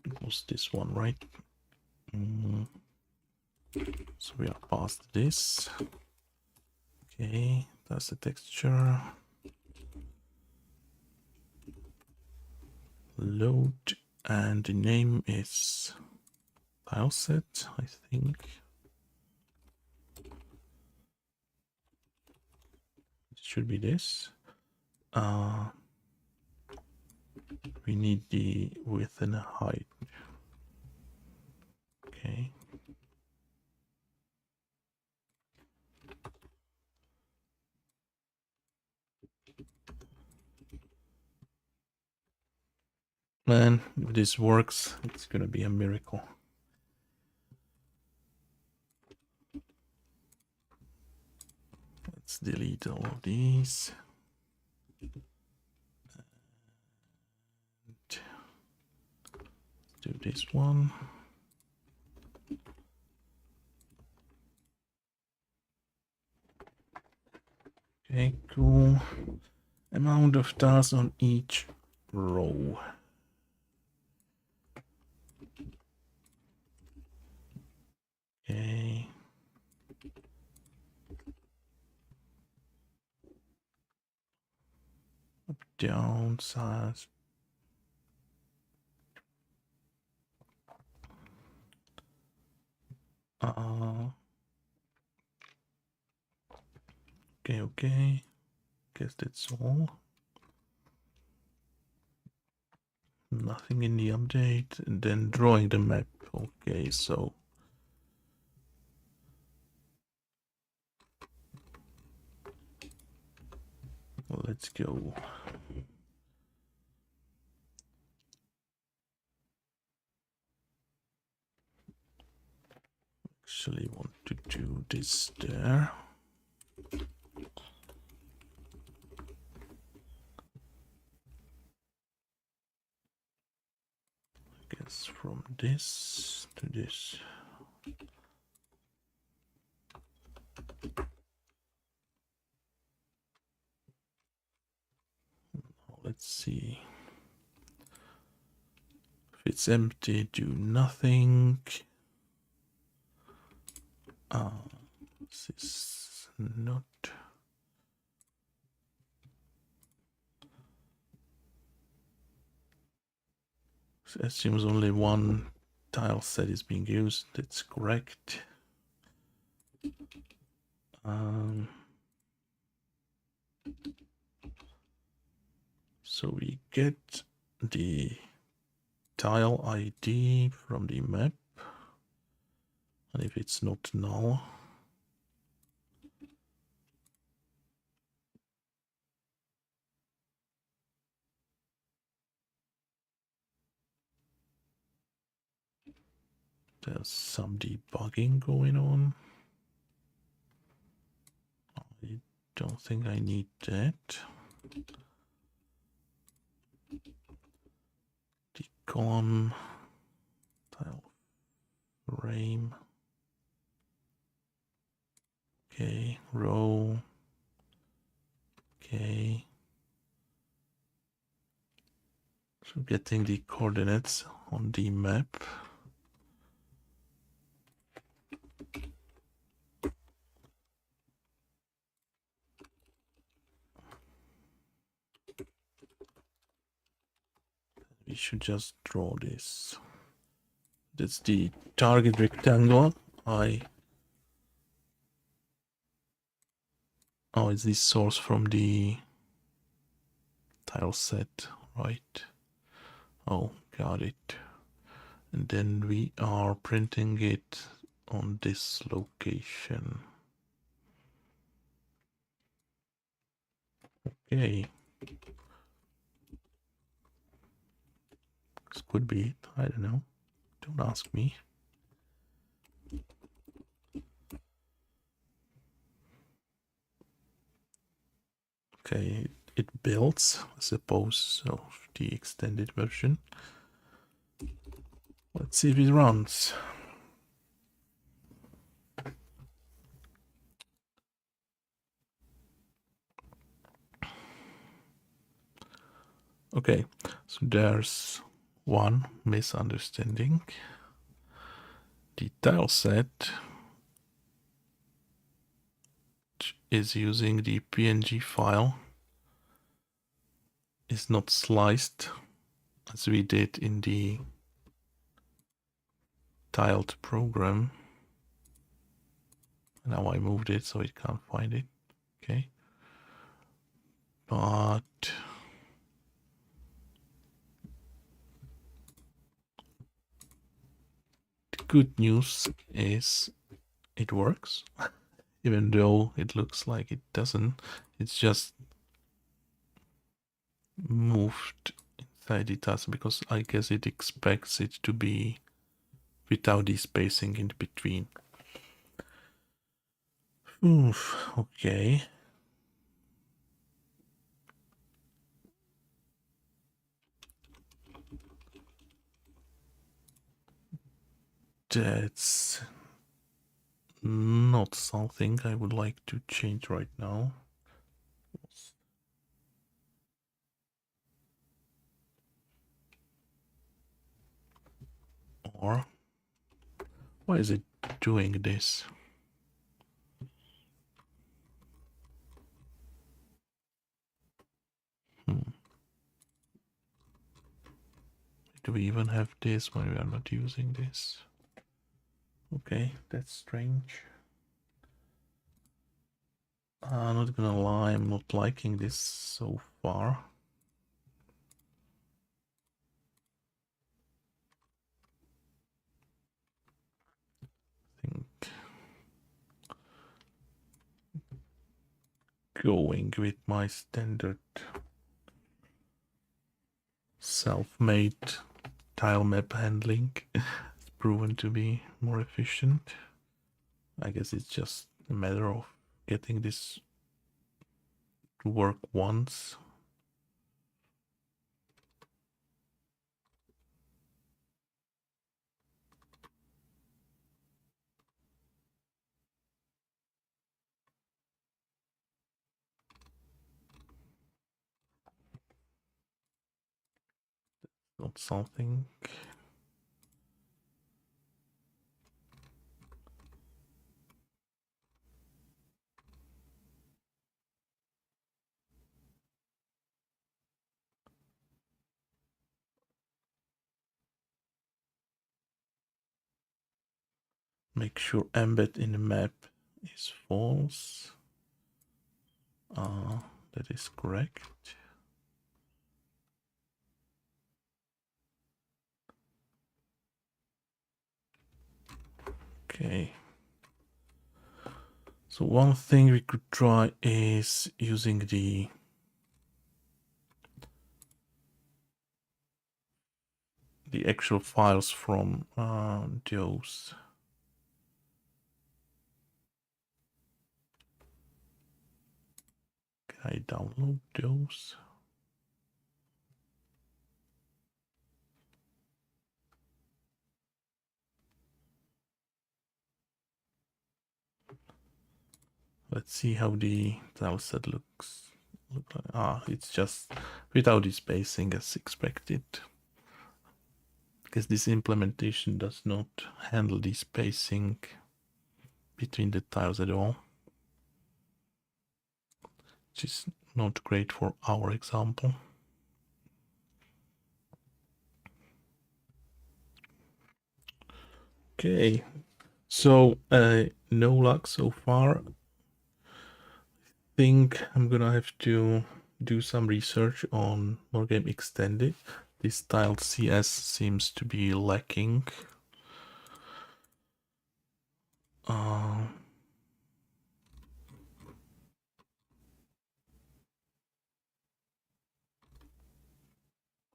It was this one, right? So we are past this. Okay, that's the texture. Load, and the name is tileset, I think. It should be this. We need the width and the height. Okay. Man, if this works, it's gonna be a miracle. Let's delete all of these. And do this one. Okay, cool. Amount of tasks on each row. Okay. Up, down, size. Okay. Guess that's all. Nothing in the update. And then drawing the map. Okay, so let's go. Actually want to do this there. I guess from this to this. let's see. If it's empty, do nothing. This is not. So assumes only one tile set is being used. That's correct. So we get the tile ID from the map, and if it's not null, there's some debugging going on. I don't think I need that. The column tile frame. Okay, row. Okay. So getting the coordinates on the map. We should just draw this. That's the target rectangle. Oh, it's the source from the tile set, right? Oh, got it. And then we are printing it on this location. Okay. This could be it. I don't know. Don't ask me. Okay, it builds, I suppose, so the extended version. Let's see if it runs. Okay, so there's one misunderstanding. The tile set is using the PNG file is not sliced as we did in the tiled program. Now I moved it so it can't find it. Okay. But the good news is it works. Even though it looks like it doesn't, it's just moved inside the task because I guess it expects it to be without the spacing in between. Oof, okay. That's not something I would like to change right now. Or why is it doing this? Do we even have this when we are not using this? Okay, that's strange. I'm not gonna lie, I'm not liking this so far. I think going with my standard self-made tile map handling is proven to be more efficient. I guess it's just a matter of getting this to work once. Not something. Make sure embed in the map is false. That is correct. Okay. So one thing we could try is using the actual files from those. Can I download those? Let's see how the tileset looks. It's just without the spacing as expected. Because this implementation does not handle the spacing between the tiles at all, which is not great for our example. Okay, so no luck so far. I think I'm gonna have to do some research on MonoGame Extended. This tiled CS seems to be lacking.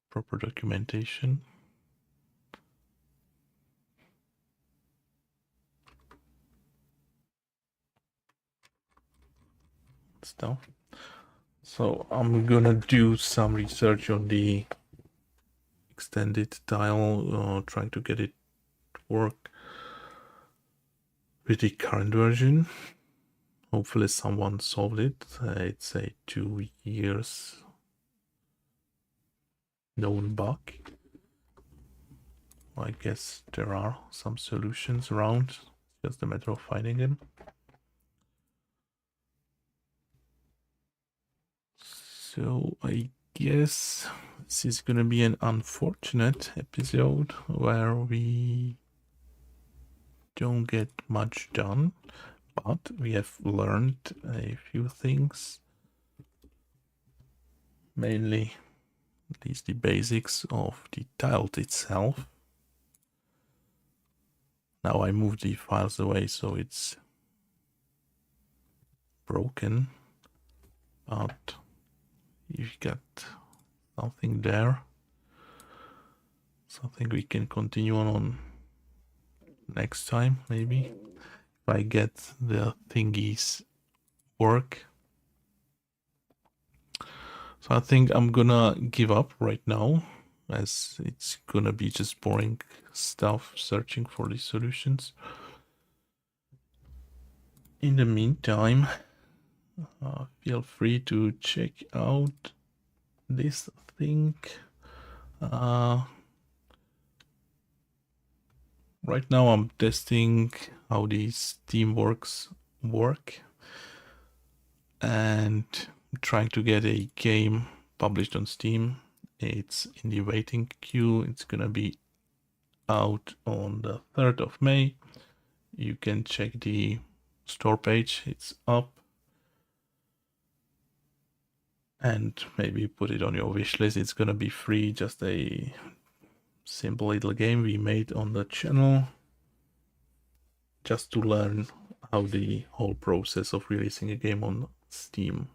Proper documentation. Stuff. So I'm gonna do some research on the extended tile, trying to get it to work with the current version. Hopefully someone solved it. It's a 2 years known bug. I guess there are some solutions around. It's just a matter of finding them. So I guess this is gonna be an unfortunate episode where we don't get much done, but we have learned a few things, mainly at least the basics of the tiled itself. Now I moved the files away so it's broken, but you've got something there, something we can continue on next time, maybe, if I get the thingies work. So I think I'm gonna give up right now, as it's gonna be just boring stuff searching for the solutions. In the meantime, feel free to check out this thing. Right now I'm testing how these teamworks work and trying to get a game published on Steam. It's in the waiting queue. It's gonna be out on the 3rd of May. You can check the store page, it's up. And maybe put it on your wish list. It's gonna be free, just a simple little game we made on the channel, just to learn how the whole process of releasing a game on Steam.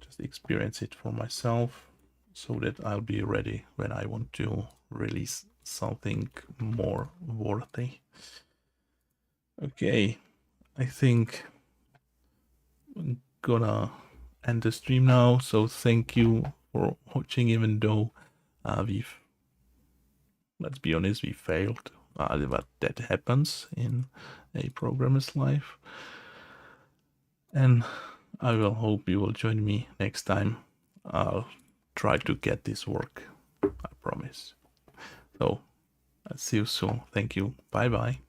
Just experience it for myself so that I'll be ready when I want to release something more worthy. Okay, I think I'm gonna end the stream now. So thank you for watching, even though let's be honest, we failed. But that happens in a programmer's life. And I will hope you will join me next time. I'll try to get this work. I promise. So I'll see you soon. Thank you. Bye bye.